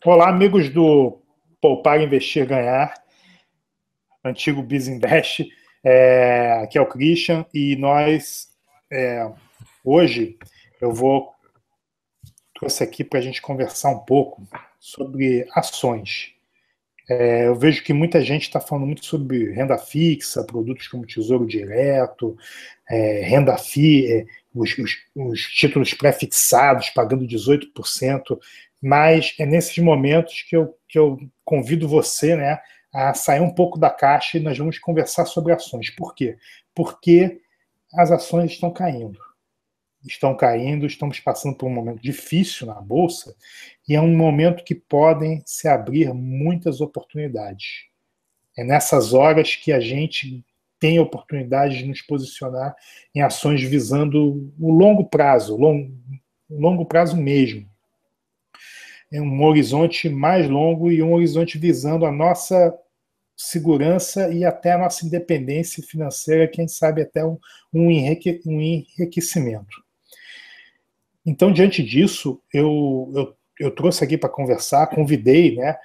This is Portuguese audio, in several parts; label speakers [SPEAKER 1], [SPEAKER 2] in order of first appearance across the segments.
[SPEAKER 1] Olá, amigos do Poupar, Investir, Ganhar, antigo BizInvest. Aqui é o Christian e hoje eu trouxe aqui para a gente conversar um pouco sobre ações. Eu vejo que muita gente está falando muito sobre renda fixa, produtos como Tesouro Direto, renda FI, os títulos pré-fixados pagando 18%, mas é nesses momentos que eu convido você, né, a sair um pouco da caixa e nós vamos conversar sobre ações. Por quê? Porque as ações estão caindo, estamos passando por um momento difícil na Bolsa e é um momento que podem se abrir muitas oportunidades. É nessas horas que a gente tem a oportunidade de nos posicionar em ações visando o longo prazo, longo prazo mesmo. É um horizonte mais longo e um horizonte visando a nossa segurança e até a nossa independência financeira, quem sabe até um enriquecimento. Então, diante disso, eu trouxe aqui para conversar, convidei, né,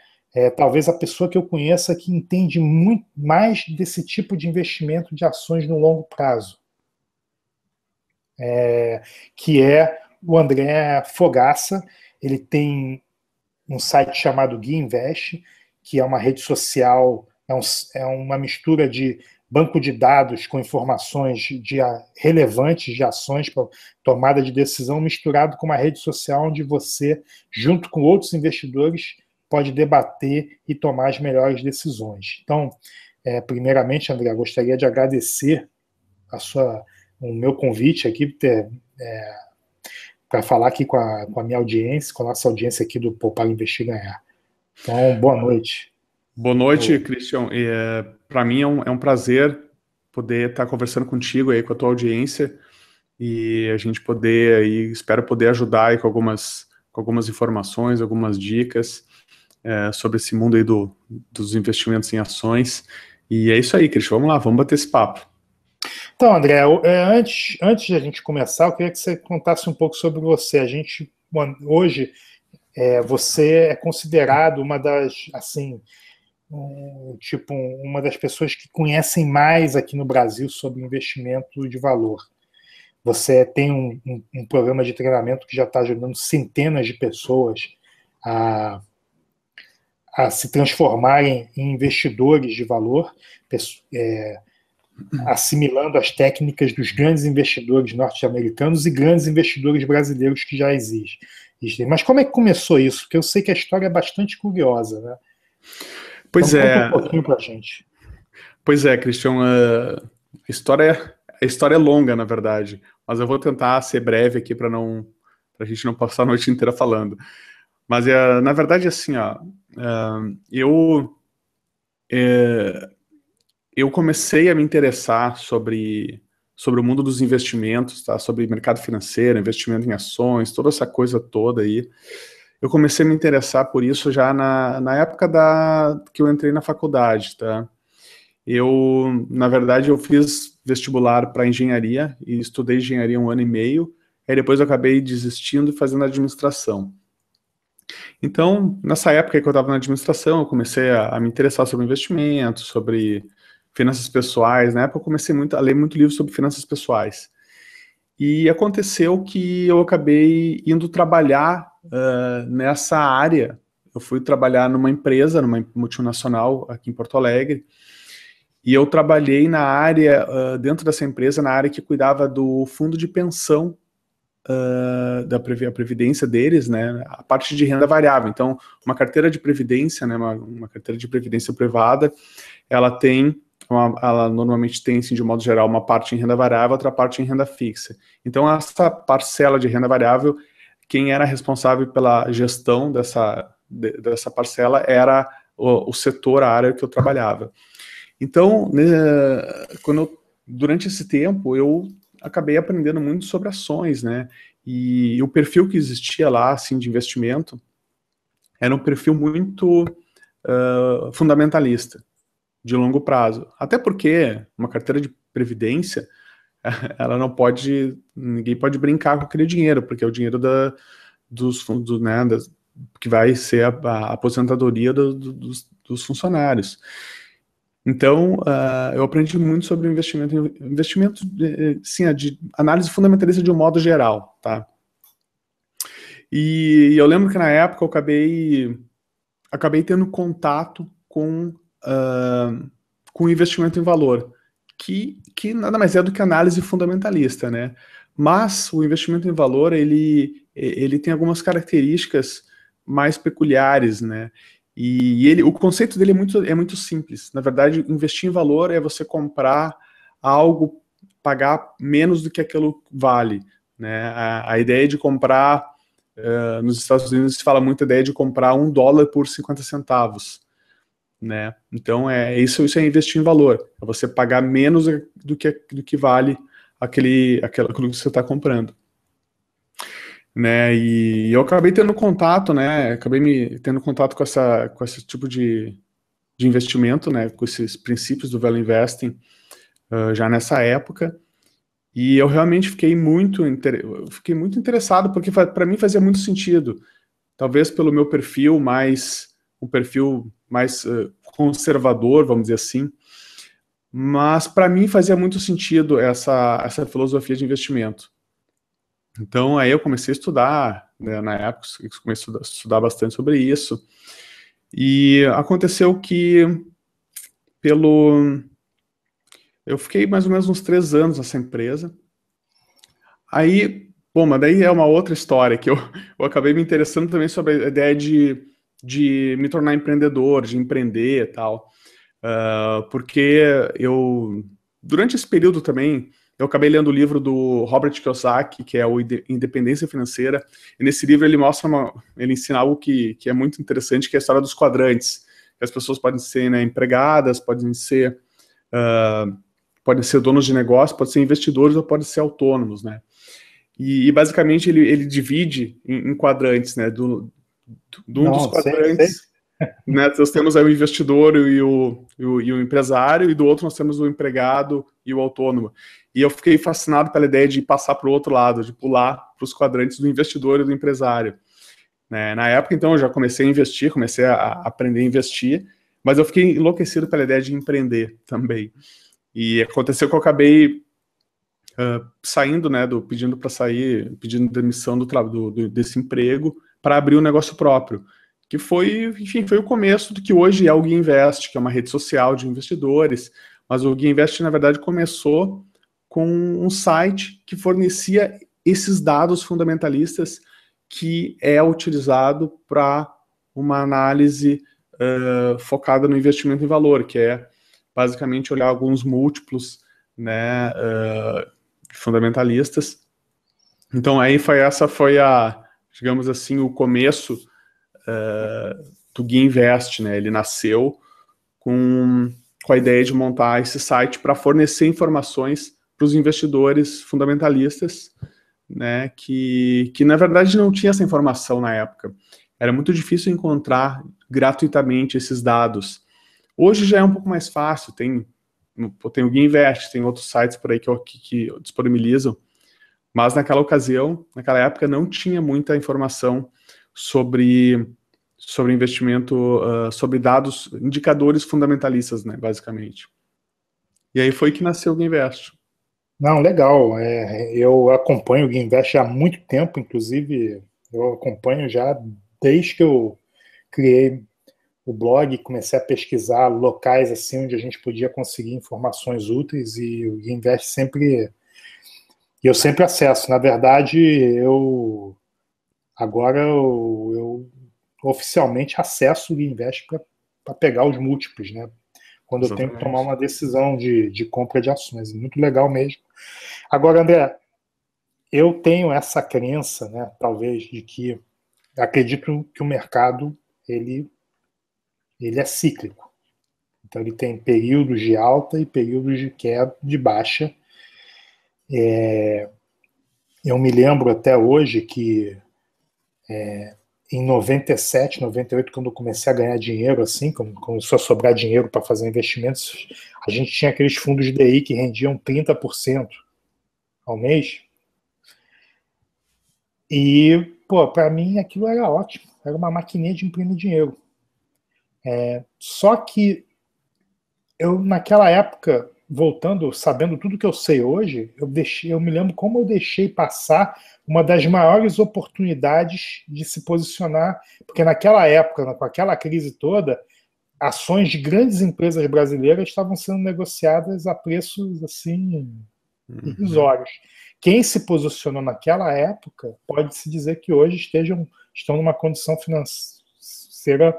[SPEAKER 1] talvez a pessoa que eu conheça que entende muito mais desse tipo de investimento de ações no longo prazo, que é o André Fogaça. Ele tem um site chamado Gui Invest, que é uma rede social, é uma mistura de banco de dados com informações relevantes de ações para tomada de decisão, misturado com uma rede social onde você, junto com outros investidores, pode debater e tomar as melhores decisões. Então, primeiramente, André, gostaria de agradecer o meu convite aqui para falar aqui com a minha audiência, com a nossa audiência aqui do Poupar, Investir, Ganhar. Então, boa noite.
[SPEAKER 2] Boa noite, Christian. Para mim é um prazer poder estar conversando contigo aí, com a tua audiência, e a gente poder aí, espero poder ajudar aí com algumas informações, algumas dicas sobre esse mundo aí dos investimentos em ações. E é isso aí, Christian. Vamos lá, vamos bater esse papo.
[SPEAKER 1] Então, André, antes de a gente começar, eu queria que você contasse um pouco sobre você. Hoje, você é considerado uma das, assim, uma das pessoas que conhecem mais aqui no Brasil sobre investimento de valor. Você tem um programa de treinamento que já está ajudando centenas de pessoas a se transformarem em investidores de valor, assimilando as técnicas dos grandes investidores norte-americanos e grandes investidores brasileiros que já existem. Mas como é que começou isso? Porque eu sei que a história é bastante curiosa, né?
[SPEAKER 2] Pois
[SPEAKER 1] então, conta um pouquinho pra gente.
[SPEAKER 2] Pois é, Christian, a história é longa, na verdade, mas eu vou tentar ser breve aqui para a gente não passar a noite inteira falando. Mas, na verdade, assim, ó, eu comecei a me interessar sobre o mundo dos investimentos, tá? Sobre mercado financeiro, investimento em ações, toda essa coisa toda aí. Eu comecei a me interessar por isso já na época que eu entrei na faculdade, tá? Na verdade, eu fiz vestibular para engenharia e estudei engenharia 1 ano e meio, aí depois eu acabei desistindo e fazendo administração. Então, nessa época que eu estava na administração, eu comecei a me interessar sobre investimentos, sobre finanças pessoais. Na época eu comecei a ler muito livro sobre finanças pessoais. E aconteceu que eu acabei indo trabalhar nessa área. Eu fui trabalhar numa empresa, numa multinacional aqui em Porto Alegre, e eu trabalhei na área, dentro dessa empresa, na área que cuidava do fundo de pensão, da previdência deles, né, a parte de renda variável. Então, uma carteira de previdência, né, uma carteira de previdência privada, ela normalmente tem, assim, de um modo geral, uma parte em renda variável, outra parte em renda fixa. Então, essa parcela de renda variável, quem era responsável pela gestão dessa parcela era o setor, a área que eu trabalhava. Então, durante esse tempo, eu acabei aprendendo muito sobre ações, né? E o perfil que existia lá, assim, de investimento, era um perfil muito fundamentalista, de longo prazo. Até porque uma carteira de previdência, ninguém pode brincar com aquele dinheiro, porque é o dinheiro dos fundos, né, que vai ser a aposentadoria dos funcionários. Então, eu aprendi muito sobre investimento sim, de análise fundamentalista de um modo geral, tá? E eu lembro que na época eu acabei tendo contato com investimento em valor, que nada mais é do que análise fundamentalista, né? Mas o investimento em valor, ele tem algumas características mais peculiares, né? E o conceito dele é muito simples. Na verdade, investir em valor é você comprar algo, pagar menos do que aquilo vale, né? A ideia de comprar, nos Estados Unidos se fala muito a ideia de comprar $1 por 50 centavos, né? Então, isso é investir em valor. É você pagar menos do que vale aquilo que você está comprando. Né, e eu acabei tendo contato, né, tendo contato com esse tipo de investimento, né, com esses princípios do Value Investing, já nessa época, e eu realmente fiquei muito interessado, porque para mim fazia muito sentido, talvez pelo meu perfil um perfil mais conservador, vamos dizer assim, mas para mim fazia muito sentido essa filosofia de investimento. Então, aí eu comecei a estudar, né, na época, eu comecei a estudar bastante sobre isso, e aconteceu que eu fiquei mais ou menos uns 3 anos nessa empresa, aí, bom, mas daí é uma outra história, que eu acabei me interessando também sobre a ideia de me tornar empreendedor, de empreender e tal, porque durante esse período também, eu acabei lendo o livro do Robert Kiyosaki, que é o Independência Financeira, e nesse livro ele ele ensina algo que é muito interessante, que é a história dos quadrantes, que as pessoas podem ser, né, empregadas, podem ser donos de negócio, podem ser investidores ou podem ser autônomos, né? E basicamente ele divide em quadrantes, né? Um dos quadrantes, né, nós temos aí o investidor e o empresário, e do outro nós temos o empregado e o autônomo. E eu fiquei fascinado pela ideia de passar para o outro lado, de pular para os quadrantes do investidor e do empresário. Né? Na época, então, eu já comecei a investir, comecei a aprender a investir, mas eu fiquei enlouquecido pela ideia de empreender também. E aconteceu que eu acabei saindo, né, pedindo para sair, pedindo demissão desse emprego para abrir um negócio próprio, que foi, enfim, foi o começo do que hoje é o Gui Invest, que é uma rede social de investidores, mas o Gui Invest, na verdade, começou com um site que fornecia esses dados fundamentalistas que é utilizado para uma análise focada no investimento em valor, que é basicamente olhar alguns múltiplos, né, fundamentalistas. Então aí essa foi digamos assim, o começo do Gui Invest, né? Ele nasceu com a ideia de montar esse site para fornecer informações para os investidores fundamentalistas, né? Que na verdade não tinha essa informação na época. Era muito difícil encontrar gratuitamente esses dados. Hoje já é um pouco mais fácil, tem o Gui Invest, tem outros sites por aí que disponibilizam, mas naquela ocasião, naquela época, não tinha muita informação sobre investimento, sobre dados, indicadores fundamentalistas, né, basicamente. E aí foi que nasceu o Gui Invest.
[SPEAKER 1] Não, legal. Eu acompanho o Gui Invest há muito tempo, inclusive eu acompanho já desde que eu criei o blog, comecei a pesquisar locais assim onde a gente podia conseguir informações úteis, e o Gui Invest eu sempre acesso. Na verdade, agora eu oficialmente acesso o Gui Invest para pegar os múltiplos, né? Quando eu tenho que tomar uma decisão de compra de ações. Muito legal mesmo. Agora, André, eu tenho essa crença, né, talvez, de que acredito que o mercado ele é cíclico. Então ele tem períodos de alta e períodos de queda, de baixa. Eu me lembro até hoje que em 97, 98, quando eu comecei a ganhar dinheiro, assim, quando começou a sobrar dinheiro para fazer investimentos, a gente tinha aqueles fundos de DI que rendiam 30% ao mês. E, pô, para mim aquilo era ótimo. era uma maquininha de imprimir dinheiro. Só que eu, naquela época, voltando, sabendo tudo que eu sei hoje, eu me lembro como eu deixei passar uma das maiores oportunidades de se posicionar, porque naquela época, com aquela crise toda, ações de grandes empresas brasileiras estavam sendo negociadas a preços assim irrisórios. Quem se posicionou naquela época pode-se dizer que hoje estão numa condição financeira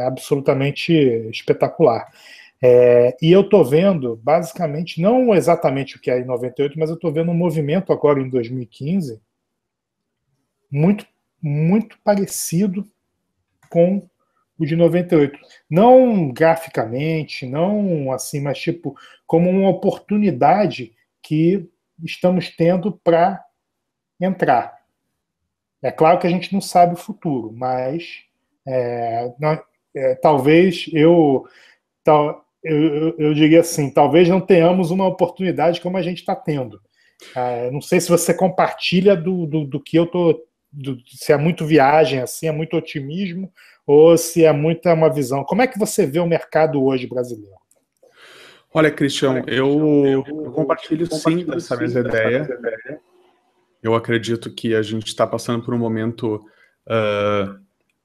[SPEAKER 1] absolutamente espetacular. E eu estou vendo, basicamente, não exatamente o que é em 98, mas eu estou vendo um movimento agora em 2015 muito, muito parecido com o de 98. Não graficamente, não assim, mas tipo, como uma oportunidade que estamos tendo para entrar. É claro que a gente não sabe o futuro, mas talvez eu diria assim, talvez não tenhamos uma oportunidade como a gente está tendo. Não sei se você compartilha do que eu estou, se é muito viagem, assim, é muito otimismo, ou se é muita uma visão. Como é que você vê o mercado hoje brasileiro?
[SPEAKER 2] Olha, Christian, eu compartilho sim dessa mesma ideia. Eu acredito que a gente está passando por um momento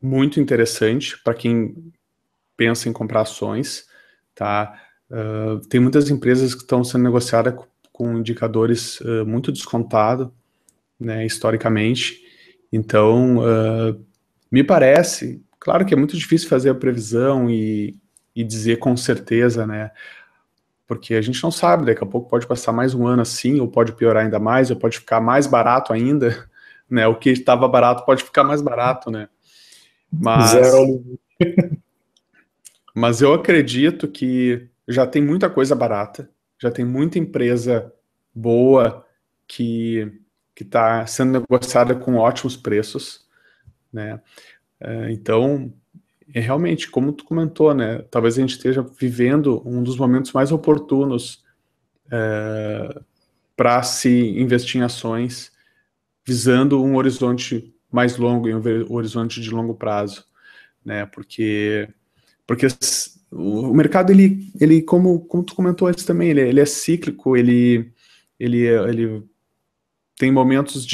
[SPEAKER 2] muito interessante para quem pensa em comprar ações, tá? Tem muitas empresas que estão sendo negociadas com indicadores muito descontados, né, historicamente. Então, me parece, claro que é muito difícil fazer a previsão e dizer com certeza, né? Porque a gente não sabe, daqui a pouco pode passar mais um ano assim, ou pode piorar ainda mais, ou pode ficar mais barato ainda, né? O que estava barato pode ficar mais barato, né? Mas eu acredito que já tem muita coisa barata, já tem muita empresa boa que está sendo negociada com ótimos preços, né? Então, realmente, como tu comentou, né? Talvez a gente esteja vivendo um dos momentos mais oportunos para se investir em ações, visando um horizonte mais longo e um horizonte de longo prazo, né? Porque o mercado, ele como tu comentou antes também, ele é cíclico, ele tem momentos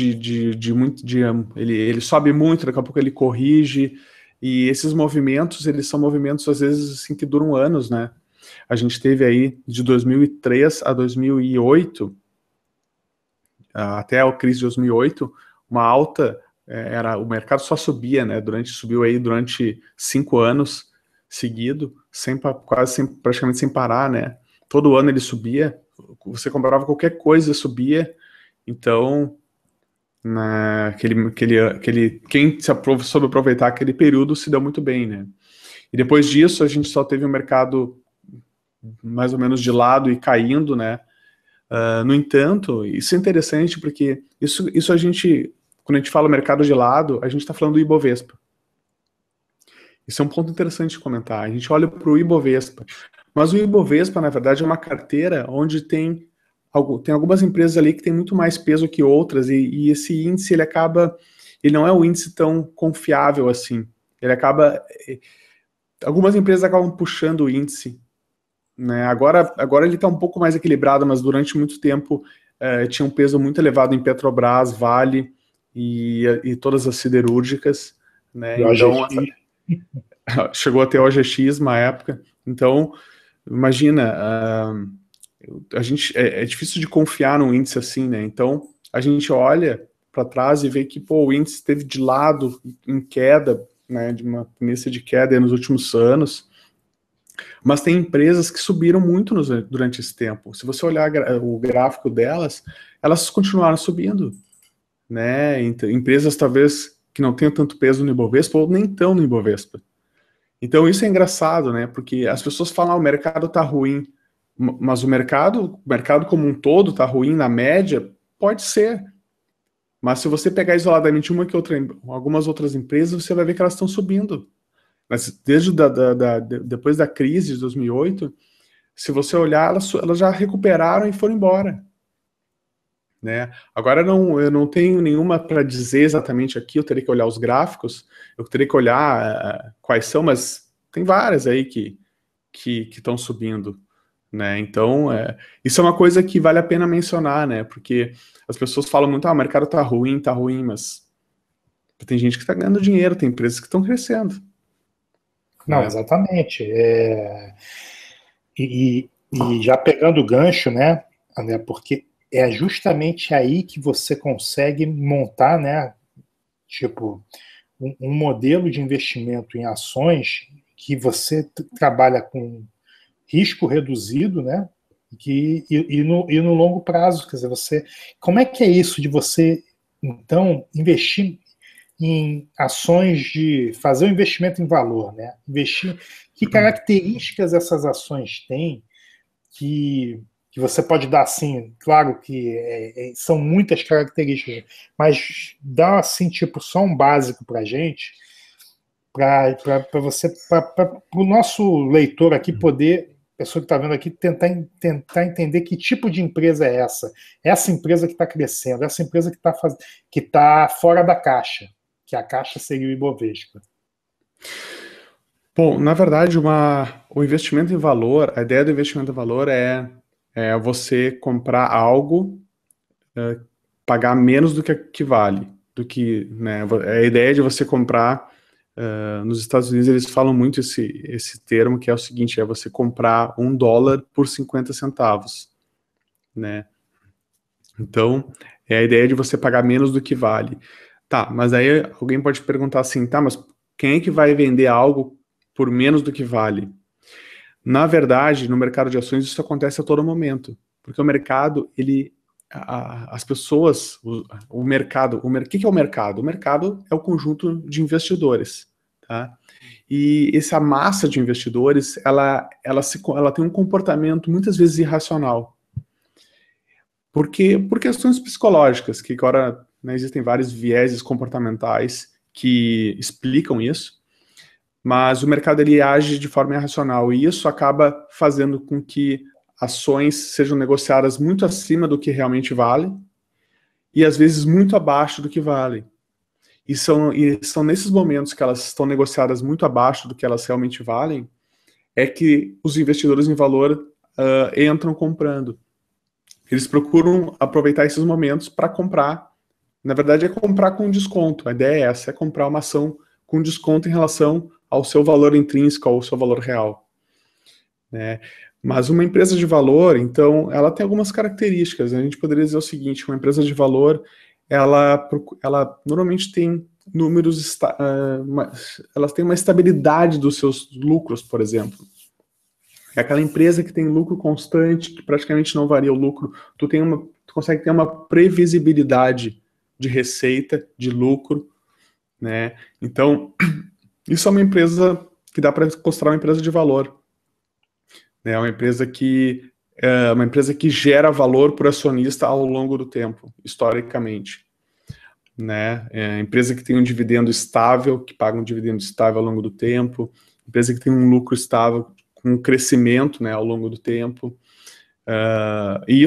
[SPEAKER 2] ele sobe muito, daqui a pouco ele corrige, e esses movimentos, eles são movimentos, às vezes, assim, que duram anos, né? A gente teve aí, de 2003 a 2008, até a crise de 2008, uma alta, o mercado só subia, né? Subiu aí durante 5 anos seguido, praticamente sem parar, né? Todo ano ele subia, você comprava qualquer coisa, subia. Então, quem soube aproveitar aquele período se deu muito bem, né? E depois disso, a gente só teve o mercado mais ou menos de lado e caindo, né? No entanto, isso é interessante porque isso a gente, quando a gente fala mercado de lado, a gente está falando do Ibovespa. Isso é um ponto interessante de comentar. A gente olha para o Ibovespa, mas o Ibovespa, na verdade, é uma carteira onde tem algumas empresas ali que tem muito mais peso que outras, e esse índice, ele não é um índice tão confiável assim. Algumas empresas acabam puxando o índice, né? Agora ele está um pouco mais equilibrado, mas durante muito tempo tinha um peso muito elevado em Petrobras, Vale e todas as siderúrgicas, né? Então, chegou até o OGX uma época. Então, imagina, é difícil de confiar num índice assim, né? Então, a gente olha para trás e vê que o índice esteve de lado, em queda, né? De uma tendência de queda nos últimos anos. Mas tem empresas que subiram muito durante esse tempo. Se você olhar o gráfico delas, elas continuaram subindo, né? Empresas talvez que não tenham tanto peso no Ibovespa ou nem tão no Ibovespa. Então isso é engraçado, né? Porque as pessoas falam, o mercado tá ruim, mas o mercado como um todo tá ruim na média, pode ser. Mas se você pegar isoladamente algumas outras empresas, você vai ver que elas estão subindo. Mas depois da crise de 2008, se você olhar, elas já recuperaram e foram embora. né? Agora eu não tenho nenhuma para dizer exatamente aqui, eu teria que olhar os gráficos, eu teria que olhar quais são, mas tem várias aí que estão subindo, né? Então, isso é uma coisa que vale a pena mencionar, né? Porque as pessoas falam muito, o mercado tá ruim, mas tem gente que está ganhando dinheiro, tem empresas que estão crescendo.
[SPEAKER 1] Não,
[SPEAKER 2] Né?
[SPEAKER 1] exatamente. E já pegando o gancho, né, André, porque é justamente aí que você consegue montar, né, tipo, um modelo de investimento em ações que você trabalha com risco reduzido, né, e no longo prazo, quer dizer, como é que é isso de você, então, investir em ações de fazer um investimento em valor, né? Investir, que características essas ações têm que você pode dar assim, claro que são muitas características, mas dá assim tipo só um básico para a gente, para o nosso leitor aqui poder, pessoa que está vendo aqui, tentar entender que tipo de empresa é essa empresa que está crescendo, essa empresa que tá fora da caixa, que a caixa seria o Ibovespa.
[SPEAKER 2] Bom, na verdade, o investimento em valor, a ideia do investimento em valor é você comprar algo, pagar menos do que vale, né, a ideia de você comprar, nos Estados Unidos eles falam muito esse termo, que é o seguinte, é você comprar $1 por 50 centavos, né? Então, é a ideia de você pagar menos do que vale. Tá, mas aí alguém pode perguntar assim, tá, mas quem é que vai vender algo por menos do que vale? Na verdade, no mercado de ações isso acontece a todo momento, porque o mercado, as pessoas, o mercado, o que é o mercado? O mercado é o conjunto de investidores, tá? E essa massa de investidores, ela tem um comportamento muitas vezes irracional. Por questões psicológicas, que agora, né, existem vários vieses comportamentais que explicam isso, mas o mercado ele age de forma irracional e isso acaba fazendo com que ações sejam negociadas muito acima do que realmente vale e às vezes muito abaixo do que vale. E são nesses momentos que elas estão negociadas muito abaixo do que elas realmente valem, é que os investidores em valor entram comprando. Eles procuram aproveitar esses momentos para comprar. Na verdade, é comprar com desconto. A ideia é essa, é comprar uma ação com desconto em relação ao seu valor intrínseco, ao seu valor real. Né? Mas uma empresa de valor, então, ela tem algumas características. A gente poderia dizer o seguinte, uma empresa de valor, ela normalmente tem números, elas têm uma estabilidade dos seus lucros, por exemplo. É aquela empresa que tem lucro constante, que praticamente não varia o lucro. Tu consegue ter uma previsibilidade de receita, de lucro, né? Então, isso é uma empresa que dá para considerar uma empresa de valor. Né? Uma empresa que gera valor para o acionista ao longo do tempo, historicamente. Né? Empresa que tem um dividendo estável, que paga um dividendo estável ao longo do tempo, empresa que tem um lucro estável, com um crescimento, né, ao longo do tempo. E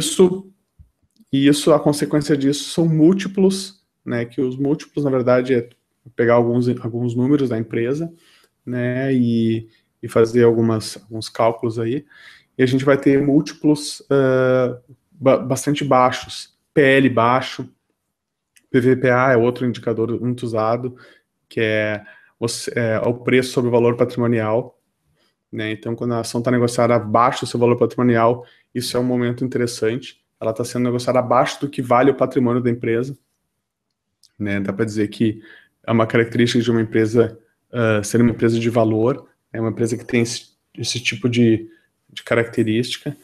[SPEAKER 2] a consequência disso são múltiplos, né, que os múltiplos, na verdade, é pegar alguns números da empresa, né, e fazer alguns cálculos aí, e a gente vai ter múltiplos bastante baixos, PL baixo, PVPA é outro indicador muito usado, que é o preço sobre o valor patrimonial, né? Então, quando a ação está negociada abaixo do seu valor patrimonial, isso é um momento interessante. Ela está sendo negociada abaixo do que vale o patrimônio da empresa. Né? Dá para dizer que é uma característica de uma empresa ser uma empresa de valor, é uma empresa que tem esse tipo de característica.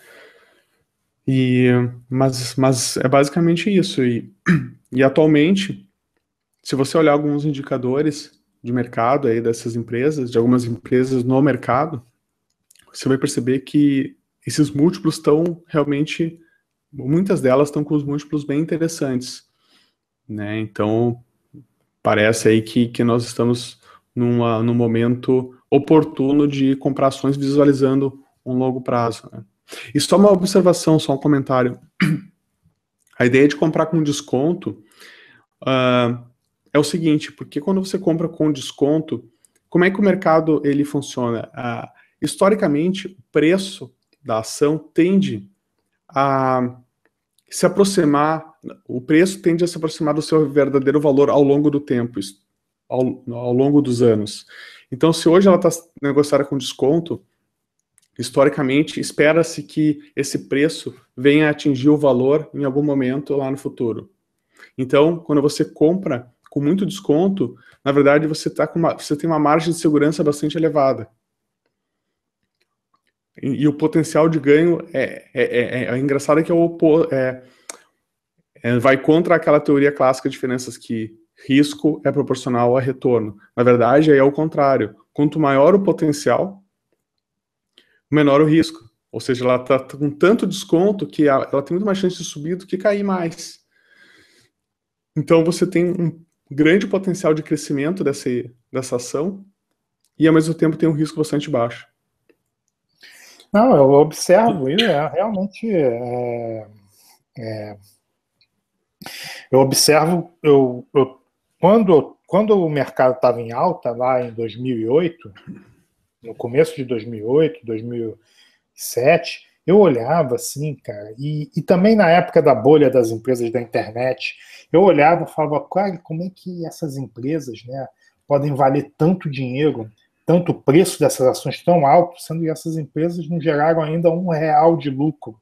[SPEAKER 2] Mas é basicamente isso. E atualmente, se você olhar alguns indicadores de mercado aí dessas empresas, de algumas empresas no mercado, você vai perceber que esses múltiplos estão realmente, muitas delas estão com os múltiplos bem interessantes, né? Então, parece aí que nós estamos num momento oportuno de comprar ações visualizando um longo prazo, né? E só uma observação, só um comentário. A ideia de comprar com desconto é o seguinte, porque quando você compra com desconto, como é que o mercado ele funciona? Historicamente, o preço da ação tende a se aproximar, o preço tende a se aproximar do seu verdadeiro valor ao longo do tempo, ao longo dos anos. Então, se hoje ela está negociada com desconto, historicamente, espera-se que esse preço venha a atingir o valor em algum momento lá no futuro. Então, quando você compra com muito desconto, na verdade, você tem uma margem de segurança bastante elevada. E o potencial de ganho é engraçado que vai contra aquela teoria clássica de finanças que risco é proporcional a retorno. Na verdade, aí é o contrário. Quanto maior o potencial, menor o risco. Ou seja, ela está com tanto desconto que ela tem muito mais chance de subir do que cair mais. Então, você tem um grande potencial de crescimento dessa ação e, ao mesmo tempo, tem um risco bastante baixo.
[SPEAKER 1] Não, eu observo, e realmente eu observo, quando o mercado estava em alta, lá em 2008, no começo de 2008, 2007, eu olhava assim, cara, e também na época da bolha das empresas da internet, eu olhava e falava, cara, como é que essas empresas, né, podem valer tanto dinheiro, tanto o preço dessas ações tão alto, sendo que essas empresas não geraram ainda R$ 1 de lucro.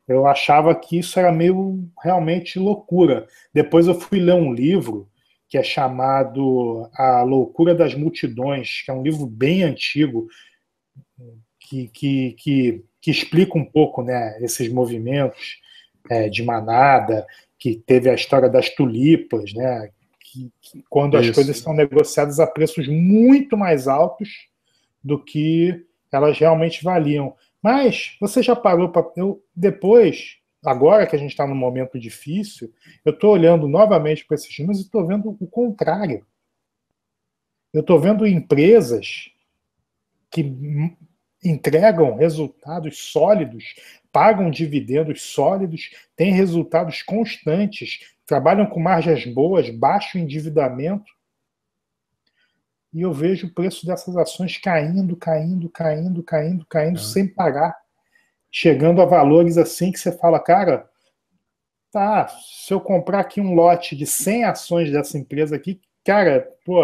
[SPEAKER 1] Eu achava que isso era meio realmente loucura. Depois eu fui ler um livro que é chamado A Loucura das Multidões, que é um livro bem antigo, que explica um pouco, né, esses movimentos de manada, que teve a história das tulipas, né, que quando as coisas são negociadas a preços muito mais altos do que elas realmente valiam. Mas você já parou para. Depois, agora que a gente está num momento difícil, eu estou olhando novamente para esses números e estou vendo o contrário. Eu estou vendo empresas que entregam resultados sólidos, pagam dividendos sólidos, têm resultados constantes, trabalham com margens boas, baixo endividamento. E eu vejo o preço dessas ações caindo, sem parar, chegando a valores assim que você fala, cara, tá, se eu comprar aqui um lote de 100 ações dessa empresa aqui, cara, pô,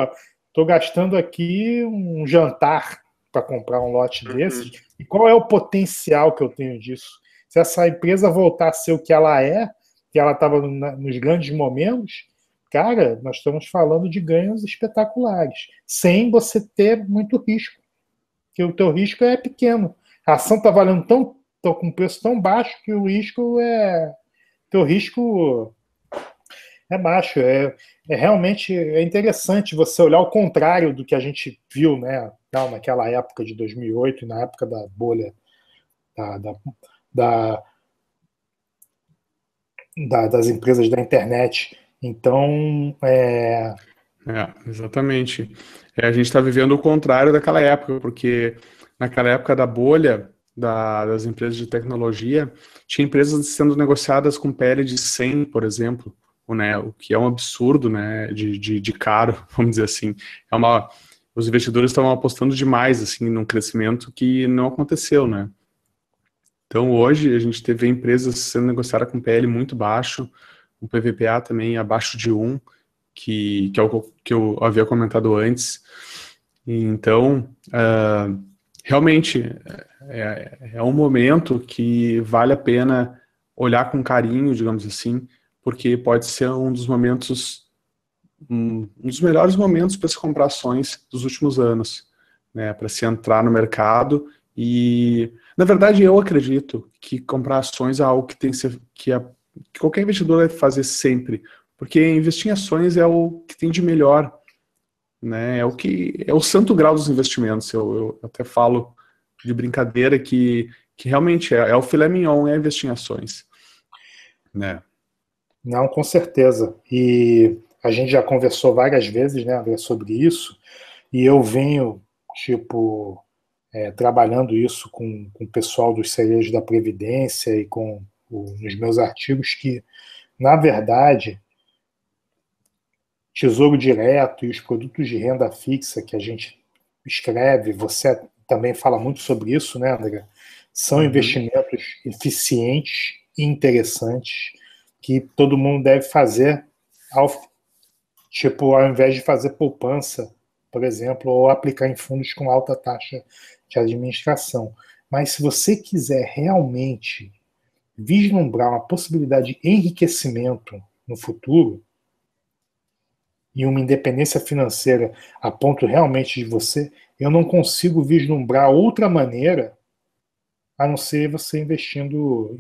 [SPEAKER 1] tô gastando aqui um jantar para comprar um lote desses. E qual é o potencial que eu tenho disso? Se essa empresa voltar a ser o que ela é, que ela estava nos grandes momentos, cara, nós estamos falando de ganhos espetaculares, sem você ter muito risco, porque o teu risco é pequeno. A ação está valendo com um preço tão baixo que teu risco é baixo. Realmente interessante você olhar o contrário do que a gente viu, né, naquela época de 2008, na época da bolha da, das empresas da internet. Então,
[SPEAKER 2] exatamente. A gente está vivendo o contrário daquela época, porque naquela época da bolha das empresas de tecnologia, tinha empresas sendo negociadas com PL de 100, por exemplo, né, o que é um absurdo, né, de caro, vamos dizer assim. Os investidores estavam apostando demais assim, num crescimento que não aconteceu, né? Então, hoje, a gente teve empresas sendo negociadas com PL muito baixo, o PVPA também abaixo de 1, que é o que eu havia comentado antes. Então, realmente, é um momento que vale a pena olhar com carinho, digamos assim, porque pode ser um dos melhores momentos para se comprar ações dos últimos anos, né, para se entrar no mercado. E, na verdade, eu acredito que comprar ações é algo que qualquer investidor deve fazer sempre, porque investir em ações é o que tem de melhor, né? É o santo grau dos investimentos. Eu até falo de brincadeira que realmente é o filé mignon, é investir em ações, né?
[SPEAKER 1] Não, com certeza. E a gente já conversou várias vezes, né, André, sobre isso, e eu venho, trabalhando isso com o pessoal dos celeiros da Previdência e com nos meus artigos que, na verdade, Tesouro Direto e os produtos de renda fixa que a gente escreve, você também fala muito sobre isso, né, André? São investimentos eficientes e interessantes que todo mundo deve fazer, ao invés de fazer poupança, por exemplo, ou aplicar em fundos com alta taxa de administração. Mas se você quiser realmente vislumbrar uma possibilidade de enriquecimento no futuro e uma independência financeira a ponto realmente de você, eu não consigo vislumbrar outra maneira a não ser você investindo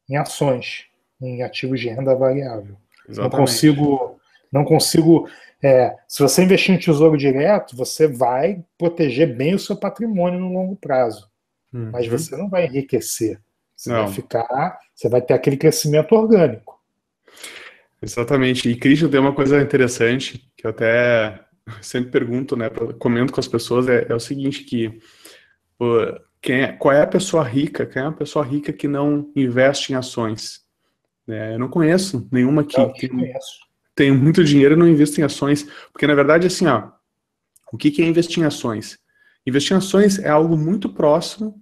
[SPEAKER 1] em ações, em ativos de renda variável.
[SPEAKER 2] Exatamente.
[SPEAKER 1] Não consigo. Se você investir em tesouro direto, você vai proteger bem o seu patrimônio no longo prazo. Mas você não vai enriquecer. Você vai ter aquele crescimento orgânico.
[SPEAKER 2] Exatamente. E, Christian, tem uma coisa interessante que eu até sempre pergunto, né, comento com as pessoas, é o seguinte, que qual é a pessoa rica? Quem é a pessoa rica que não investe em ações? Eu não conheço nenhuma que tem muito dinheiro e não investe em ações. Porque, na verdade, assim, ó, o que é investir em ações? Investir em ações é algo muito próximo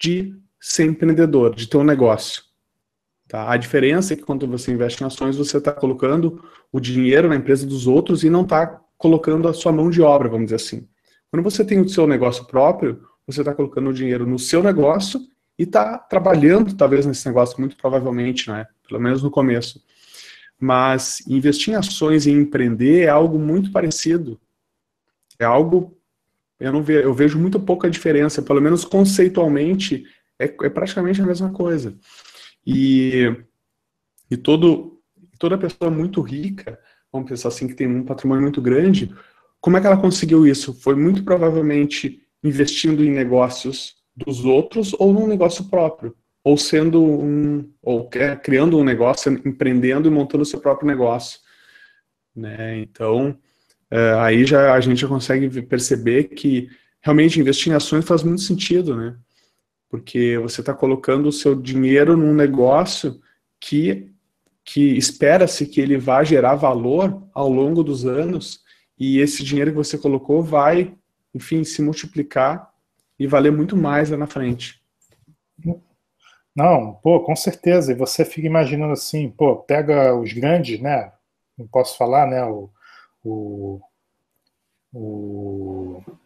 [SPEAKER 2] de ser empreendedor, de ter um negócio. Tá? A diferença é que quando você investe em ações, você está colocando o dinheiro na empresa dos outros e não está colocando a sua mão de obra, vamos dizer assim. Quando você tem o seu negócio próprio, você está colocando o dinheiro no seu negócio e está trabalhando, talvez, nesse negócio, muito provavelmente, né? Pelo menos no começo. Mas investir em ações e empreender é algo muito parecido. É algo... Eu vejo muito pouca diferença, pelo menos conceitualmente, é praticamente a mesma coisa. E toda pessoa muito rica, vamos pensar assim, que tem um patrimônio muito grande, como é que ela conseguiu isso? Foi muito provavelmente investindo em negócios dos outros ou num negócio próprio, ou criando um negócio, empreendendo e montando o seu próprio negócio, né? Então, aí a gente já consegue perceber que realmente investir em ações faz muito sentido, né? Porque você está colocando o seu dinheiro num negócio que espera-se que ele vá gerar valor ao longo dos anos, e esse dinheiro que você colocou vai, enfim, se multiplicar e valer muito mais lá na frente.
[SPEAKER 1] Não, com certeza. E você fica imaginando assim, pega os grandes, né? Não posso falar, né? O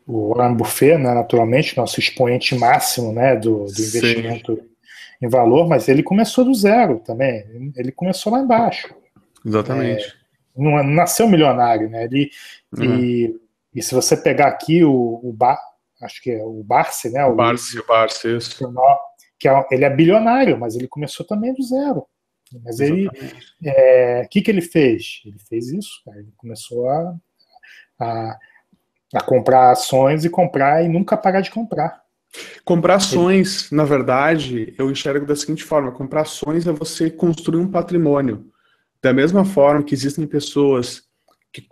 [SPEAKER 1] Warren Buffett, né, naturalmente, nosso expoente máximo, né, do investimento em valor, mas ele começou do zero também. Ele começou lá embaixo.
[SPEAKER 2] Exatamente.
[SPEAKER 1] Não nasceu milionário, né? E se você pegar aqui acho que é o Barsi, né?
[SPEAKER 2] O Barsi, isso.
[SPEAKER 1] Ele é bilionário, mas ele começou também do zero. Mas o que ele fez? Ele fez isso, cara. Ele começou a comprar ações e nunca parar de comprar.
[SPEAKER 2] Comprar ações, na verdade, eu enxergo da seguinte forma: comprar ações é você construir um patrimônio. Da mesma forma que existem pessoas que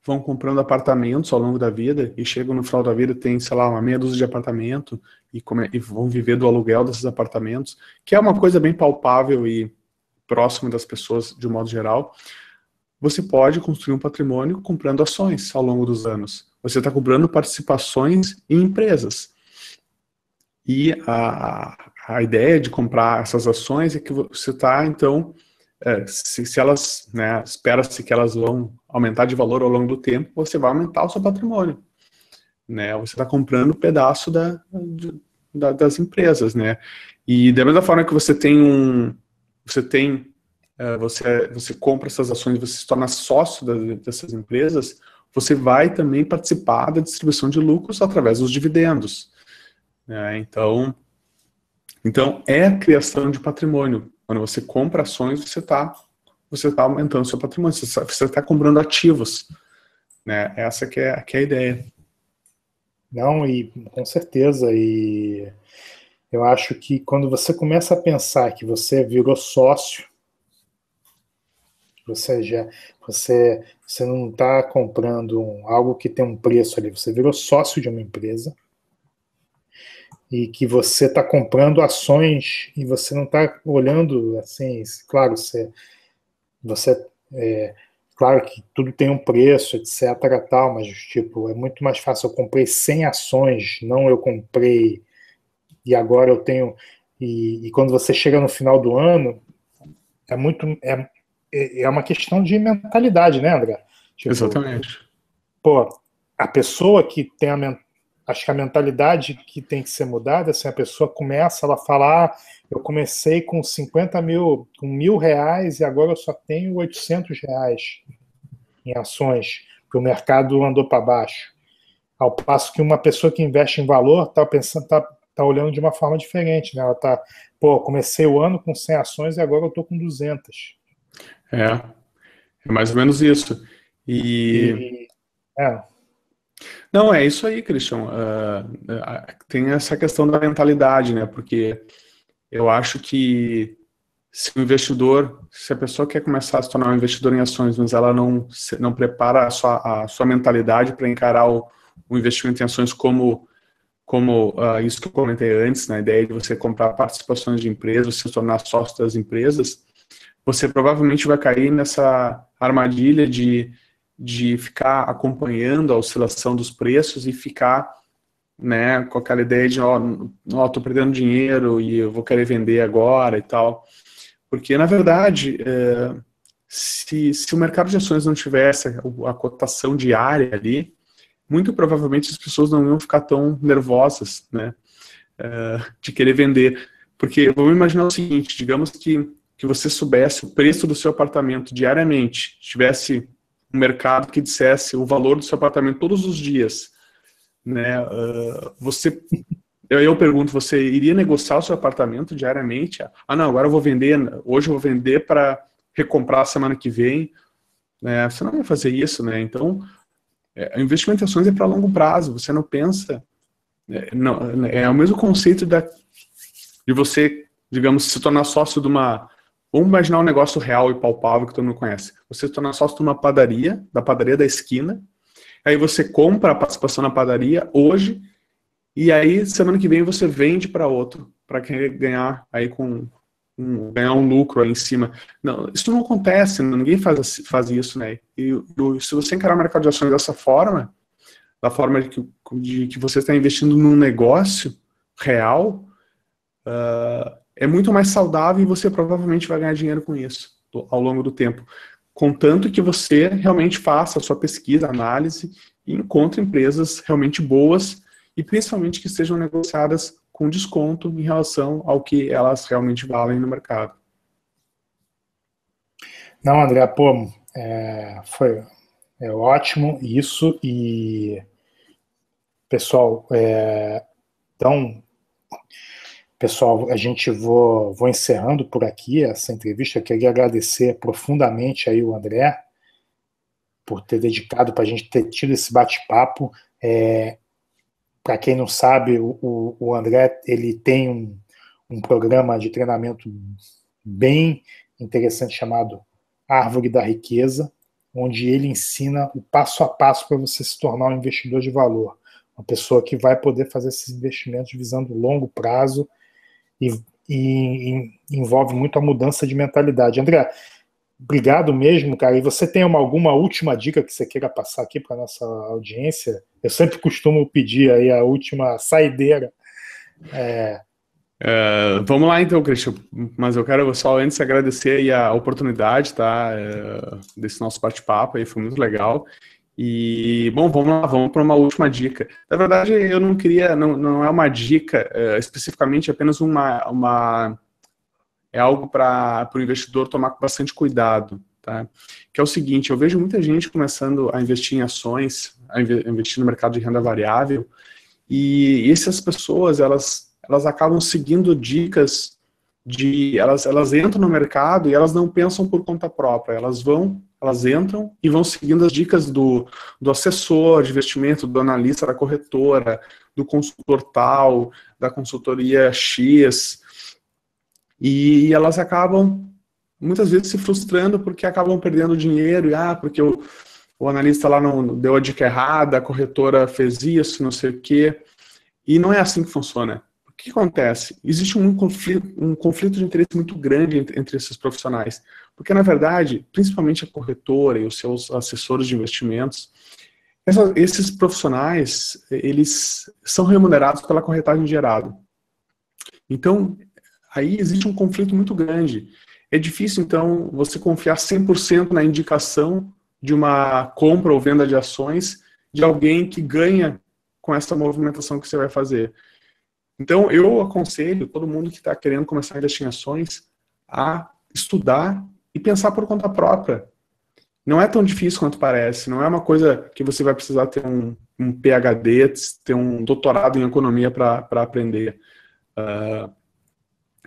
[SPEAKER 2] vão comprando apartamentos ao longo da vida e chegam no final da vida, tem, sei lá, uma meia dúzia de apartamento e vão viver do aluguel desses apartamentos, que é uma coisa bem palpável e próxima das pessoas de um modo geral. Você pode construir um patrimônio comprando ações ao longo dos anos. Você está comprando participações em empresas. E a ideia de comprar essas ações é que você está, então, se elas, né, espera-se que elas vão aumentar de valor ao longo do tempo, você vai aumentar o seu patrimônio, né? Você está comprando um pedaço das empresas, né? E da mesma forma que você compra essas ações, você se torna sócio dessas empresas, você vai também participar da distribuição de lucros através dos dividendos, né? Então é a criação de patrimônio. Quando você compra ações, você está aumentando o seu patrimônio, você está comprando ativos, né? Essa que é a ideia.
[SPEAKER 1] Não, e com certeza. E eu acho que quando você começa a pensar que você virou sócio, você não está comprando algo que tem um preço ali, você virou sócio de uma empresa. e que você está comprando ações e você não está olhando assim, claro, você claro que tudo tem um preço, etc, tal, mas tipo, é muito mais fácil. Eu comprei 100 ações, não eu comprei e agora eu tenho, e quando você chega no final do ano, é muito, é uma questão de mentalidade, né, André? Tipo,
[SPEAKER 2] Exatamente.
[SPEAKER 1] pô, a pessoa que tem acho que a mentalidade que tem que ser mudada, assim, a pessoa começa, ela fala, eu comecei com 50 mil, com R$ 1.000 e agora eu só tenho R$ 800 em ações, porque o mercado andou para baixo. Ao passo que uma pessoa que investe em valor está pensando, tá olhando de uma forma diferente, né? Ela tá, pô, comecei o ano com 100 ações e agora eu tô com 200.
[SPEAKER 2] É mais ou menos isso.
[SPEAKER 1] E é,
[SPEAKER 2] Não, é isso aí, Christian. Tem essa questão da mentalidade, né? Porque eu acho que se a pessoa quer começar a se tornar um investidor em ações, mas ela não prepara a sua mentalidade para encarar o investimento em ações como isso que eu comentei antes, na ideia de você comprar participações de empresas, se tornar sócio das empresas, você provavelmente vai cair nessa armadilha de ficar acompanhando a oscilação dos preços e ficar, né, com aquela ideia de, tô perdendo dinheiro e eu vou querer vender agora e tal. Porque, na verdade, se o mercado de ações não tivesse a cotação diária ali, muito provavelmente as pessoas não iam ficar tão nervosas, né, de querer vender. Porque vamos imaginar o seguinte, digamos que você soubesse o preço do seu apartamento diariamente, tivesse um mercado que dissesse o valor do seu apartamento todos os dias, né, eu pergunto, você iria negociar o seu apartamento diariamente? Não, agora eu vou vender, hoje eu vou vender para recomprar semana que vem, né? Você não ia fazer isso, né? Então, o investimento em ações é para longo prazo, você não pensa, não, é o mesmo conceito de você, digamos, se tornar sócio de uma, vamos imaginar um negócio real e palpável que todo mundo conhece, você se tornar sócio de uma padaria, da padaria da esquina, aí você compra a participação na padaria hoje, e aí semana que vem você vende para outro, para querer ganhar aí ganhar um lucro aí em cima. Não, isso não acontece, ninguém faz isso, né? E se você encarar o mercado de ações dessa forma, da forma de que você está investindo num negócio real, é muito mais saudável e você provavelmente vai ganhar dinheiro com isso ao longo do tempo. Contanto que você realmente faça a sua pesquisa, análise e encontre empresas realmente boas e principalmente que sejam negociadas com desconto em relação ao que elas realmente valem no mercado.
[SPEAKER 1] não, André, pô, foi ótimo isso. E pessoal, então, pessoal, a gente vou encerrando por aqui essa entrevista. Eu queria agradecer profundamente aí o André por ter dedicado, para a gente ter tido esse bate-papo. Para quem não sabe, o André ele tem um programa de treinamento bem interessante chamado Árvore da Riqueza, onde ele ensina o passo a passo para você se tornar um investidor de valor, uma pessoa que vai poder fazer esses investimentos visando longo prazo e envolve muito a mudança de mentalidade. André, obrigado mesmo, cara. E você tem alguma última dica que você queira passar aqui para nossa audiência? Eu sempre costumo pedir aí a última saideira.
[SPEAKER 2] Vamos lá então, Christian, mas eu quero só antes agradecer aí a oportunidade, tá, desse nosso bate-papo aí, foi muito legal. E, bom, vamos lá, vamos para uma última dica. Na verdade, eu não queria, não é uma dica especificamente, é apenas é algo para o investidor tomar com bastante cuidado, tá? Que é o seguinte, eu vejo muita gente começando a investir em ações, a investir no mercado de renda variável, e essas pessoas, elas acabam seguindo dicas elas entram no mercado e elas não pensam por conta própria, elas entram e vão seguindo as dicas do assessor de investimento, do analista da corretora, do consultor tal, da consultoria X, e elas acabam muitas vezes se frustrando porque acabam perdendo dinheiro, porque o analista lá não deu a dica errada, a corretora fez isso, não sei o quê, e não é assim que funciona. que acontece? Existe um conflito de interesse muito grande entre esses profissionais, porque, na verdade, principalmente a corretora e os seus assessores de investimentos, esses profissionais, eles são remunerados pela corretagem gerada. Então, aí existe um conflito muito grande. É difícil, então, você confiar 100% na indicação de uma compra ou venda de ações de alguém que ganha com essa movimentação que você vai fazer. Então, eu aconselho todo mundo que está querendo começar a investir em ações a estudar e pensar por conta própria. Não é tão difícil quanto parece, não é uma coisa que você vai precisar ter um PhD, ter um doutorado em economia para aprender.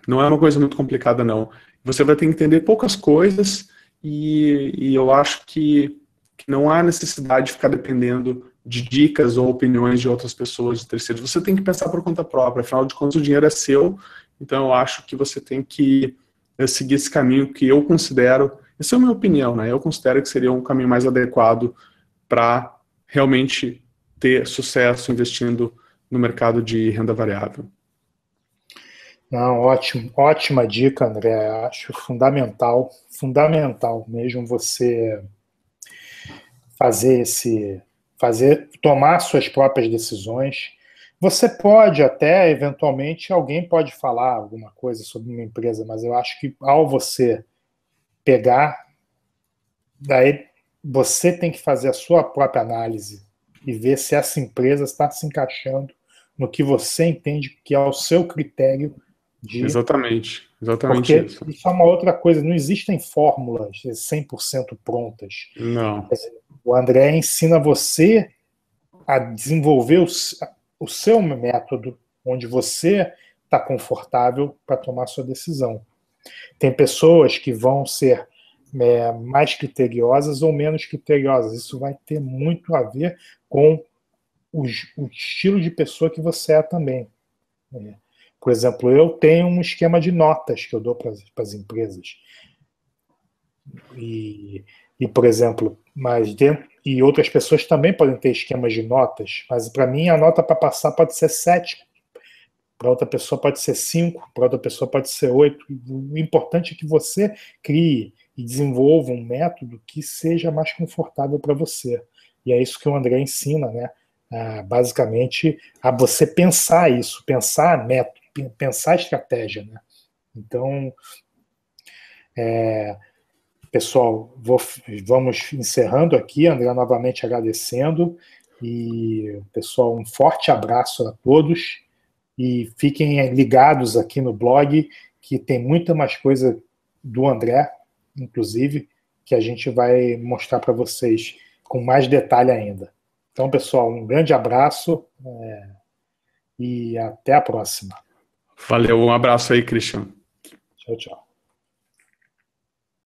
[SPEAKER 2] Não é uma coisa muito complicada, não. Você vai ter que entender poucas coisas e eu acho que não há necessidade de ficar dependendo de dicas ou opiniões de outras pessoas, de terceiros. Você tem que pensar por conta própria. Afinal de contas, o dinheiro é seu. Então, eu acho que você tem que seguir esse caminho que eu considero, essa é a minha opinião, né? Eu considero que seria um caminho mais adequado para realmente ter sucesso investindo no mercado de renda variável.
[SPEAKER 1] Não, ótimo, ótima dica, André. Acho fundamental mesmo você tomar suas próprias decisões. Você pode até, eventualmente, alguém pode falar alguma coisa sobre uma empresa, mas eu acho que ao você pegar, daí você tem que fazer a sua própria análise e ver se essa empresa está se encaixando no que você entende que é o seu critério de...
[SPEAKER 2] Exatamente
[SPEAKER 1] Porque
[SPEAKER 2] isso.
[SPEAKER 1] Isso é uma outra coisa, não existem fórmulas 100% prontas.
[SPEAKER 2] Não.
[SPEAKER 1] O André ensina você a desenvolver o seu método, onde você está confortável para tomar sua decisão. Tem pessoas que vão ser mais criteriosas ou menos criteriosas. Isso vai ter muito a ver com o estilo de pessoa que você é também. Por exemplo, eu tenho um esquema de notas que eu dou para as empresas. E, por exemplo, e outras pessoas também podem ter esquemas de notas, mas para mim a nota para passar pode ser 7, para outra pessoa pode ser 5, para outra pessoa pode ser 8. O importante é que você crie e desenvolva um método que seja mais confortável para você. E é isso que o André ensina, né? Basicamente, a você pensar isso, pensar método, pensar estratégia, né? Então, pessoal, vamos encerrando aqui, André novamente agradecendo, e pessoal, um forte abraço a todos, e fiquem ligados aqui no blog, que tem muita mais coisa do André, inclusive, que a gente vai mostrar para vocês com mais detalhe ainda. Então, pessoal, um grande abraço e até a próxima.
[SPEAKER 2] Valeu, um abraço aí, Christian.
[SPEAKER 1] Tchau, tchau.